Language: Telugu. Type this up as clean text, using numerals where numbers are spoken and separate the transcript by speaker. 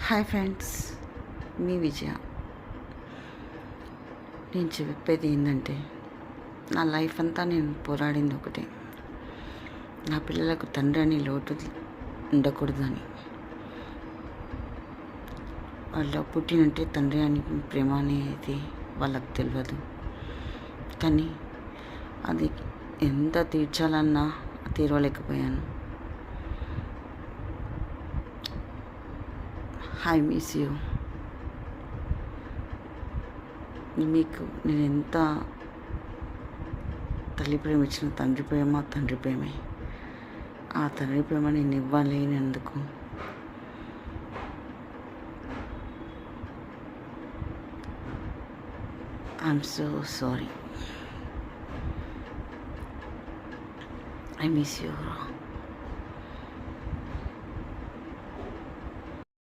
Speaker 1: హాయ్ ఫ్రెండ్స్, మీ విజయ. నేను చెప్పేది ఏంటంటే, నా లైఫ్ అంతా నేను పోరాడింది ఒకటే, నా పిల్లలకు తండ్రి అని లోటు ఉండకూడదని. వాళ్ళు పుట్టినంటే తండ్రి అని ప్రేమ అనేది వాళ్ళకు తెలియదు, కానీ అది ఎంత తీర్చాలన్నా తీరవలేకపోయాను. I miss you. మీకు నేను ఎంత తల్లి ప్రేమ ఇచ్చిన తండ్రి ప్రేమే. ఆ తండ్రి ప్రేమ నేను ఇవ్వలేనందుకు I'm so sorry. I miss you.